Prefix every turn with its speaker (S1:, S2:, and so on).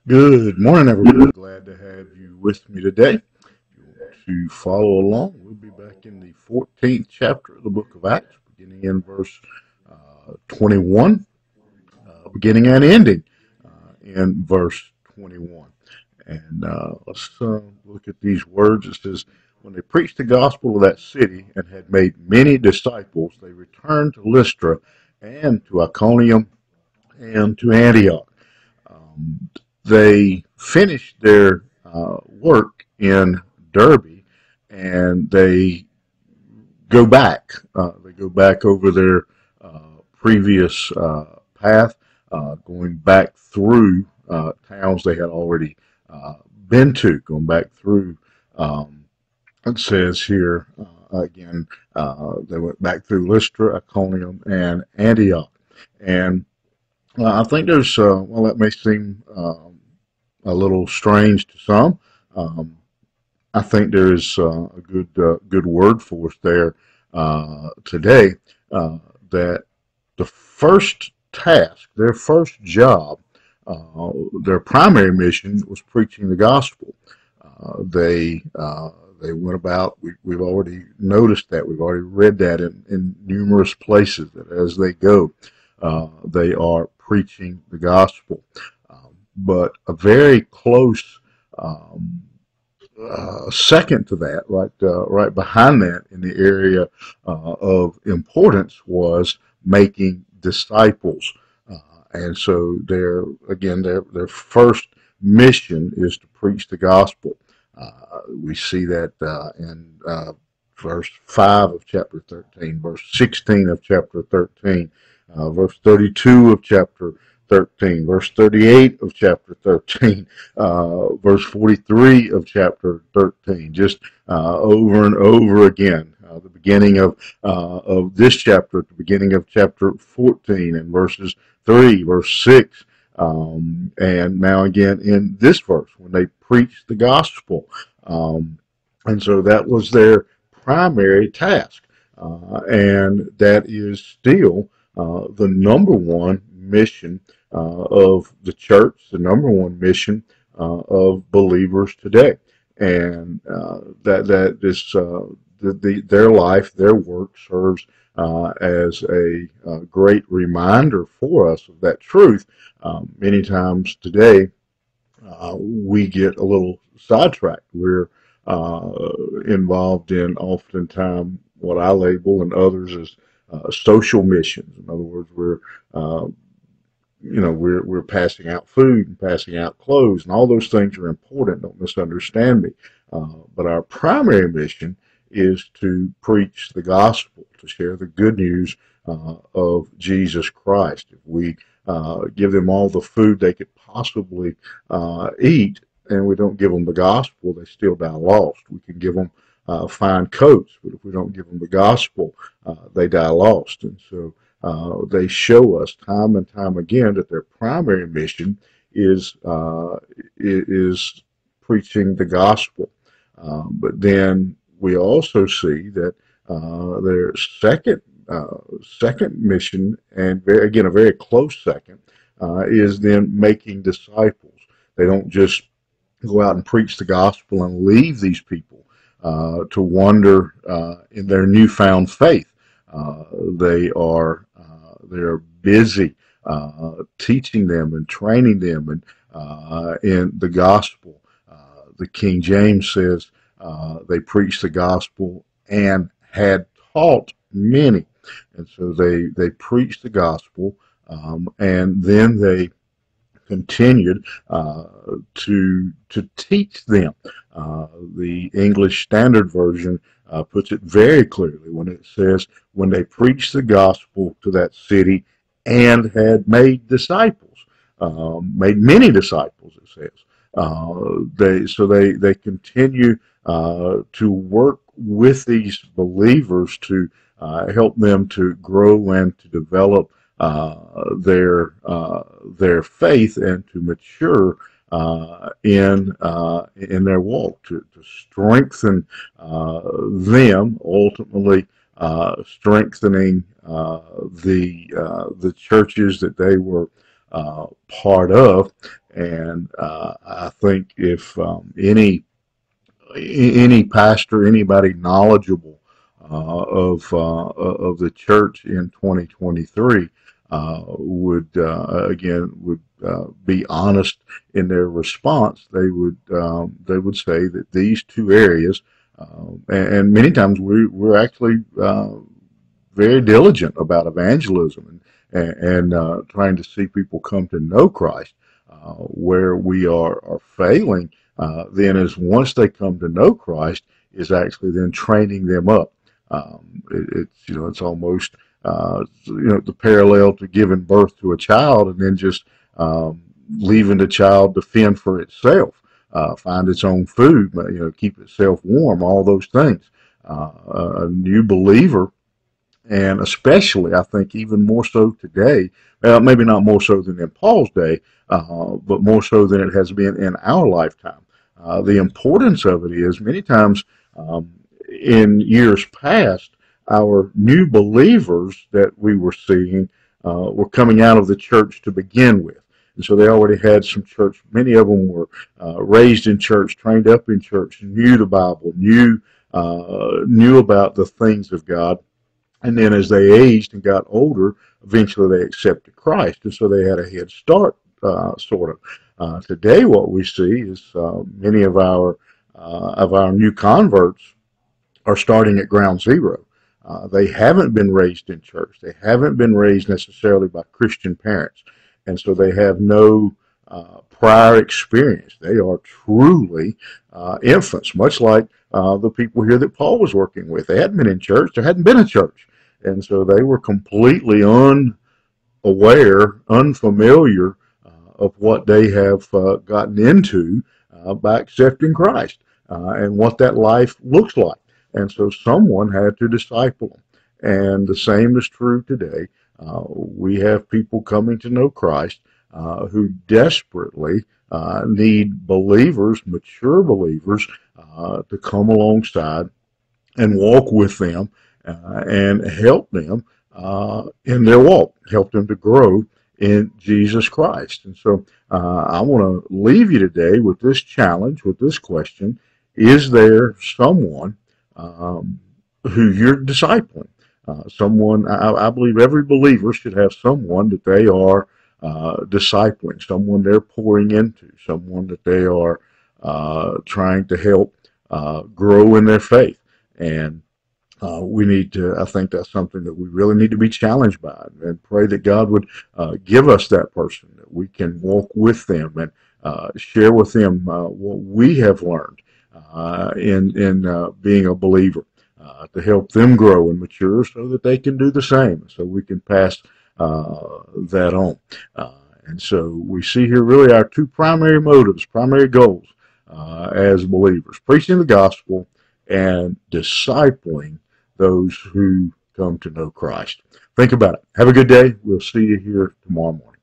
S1: Good morning, everybody. Glad to have you with me today. If you want to follow along, we'll be back in the 14th chapter of the book of Acts, beginning in verse 21, beginning and ending in verse 21. And let's look at these words. It says, when they preached the gospel of that city and had made many disciples, they returned to Lystra and to Iconium and to Antioch. Um, they finished their work in Derby, and they go back. They go back over their previous path, going back through towns they had already been to, going back through. It says here again, they went back through Lystra, Iconium, and Antioch, and I think there's, well, that may seem a little strange to some. Um, I think there is a good word for us there today. That the first task, their first job, uh, their primary mission was preaching the gospel. They went about. We've already noticed that. We've already read that in numerous places that as they go, they are preaching the gospel. But a very close um, second to that, right behind that in the area of importance was making disciples. And so their first mission is to preach the gospel. We see that in verse 5 of chapter 13, verse 16 of chapter 13, verse 32 of chapter 13, verse 38 of chapter 13, verse 43 of chapter 13, just over and over again. The beginning of this chapter, at the beginning of chapter 14, and verses 3, verse 6, and now again in this verse when they preached the gospel. Um, and so that was their primary task. And that is still the number one mission of the church, the number one mission of believers today. And that this their life, their work serves as a great reminder for us of that truth. Many times today, we get a little sidetracked. We're uh, involved in oftentimes what I label and others as social missions. In other words, uh, we're passing out food and passing out clothes, and all those things are important. Don't misunderstand me. But our primary mission is to preach the gospel, to share the good news of Jesus Christ. If we give them all the food they could possibly eat, and we don't give them the gospel, they still die lost. We can give them fine coats, but if we don't give them the gospel, they die lost. And so they show us time and time again that their primary mission is is preaching the gospel. But then we also see that their second mission, and again a very close second, is then making disciples. They don't just go out and preach the gospel and leave these people to wander in their newfound faith. They're busy teaching them and training them and in the gospel. The King James says they preached the gospel and had taught many, and so they preached the gospel, and then they continued to teach them. The English Standard Version puts it very clearly when it says, when they preached the gospel to that city and had made disciples, made many disciples, it says. They continue to work with these believers to help them to grow and to develop their faith and to mature in their walk, to strengthen them, ultimately strengthening the churches that they were part of, And I think if any pastor, anybody knowledgeable of the church in 2023 would be honest in their response. They would say that these two areas, and many times we're actually very diligent about evangelism and trying to see people come to know Christ. Where we are failing then is once they come to know Christ, is actually then training them up. It's almost the parallel to giving birth to a child and then just leaving the child to fend for itself, find its own food, keep itself warm, all those things. A new believer, and especially, I think, even more so today, maybe not more so than in Paul's day, but more so than it has been in our lifetime. The importance of it is many times in years past, our new believers that we were seeing were coming out of the church to begin with. And so they already had some church. Many of them were raised in church, trained up in church, knew the Bible, knew about the things of God. And then as they aged and got older, eventually they accepted Christ. And so they had a head start, sort of. Today, what we see is many of our new converts are starting at ground zero. They haven't been raised in church. They haven't been raised necessarily by Christian parents. And so they have no prior experience. They are truly infants, much like the people here that Paul was working with. They hadn't been in church. There hadn't been a church. And so they were completely unaware, unfamiliar of what they have gotten into by accepting Christ and what that life looks like. And so someone had to disciple them. And the same is true today. We have people coming to know Christ who desperately need believers, mature believers, to come alongside and walk with them and help them in their walk, help them to grow in Jesus Christ. And so I want to leave you today with this challenge, with this question: is there someone who you're discipling? Someone, I believe every believer should have someone that they are discipling, someone they're pouring into, someone that they are trying to help grow in their faith. And we need to, I think that's something that we really need to be challenged by, and pray that God would give us that person, that we can walk with them and share with them what we have learned in being a believer, to help them grow and mature so that they can do the same, so we can pass that on. And so we see here really our two primary motives, primary goals as believers: preaching the gospel and discipling those who come to know Christ. Think about it. Have a good day. We'll see you here tomorrow morning.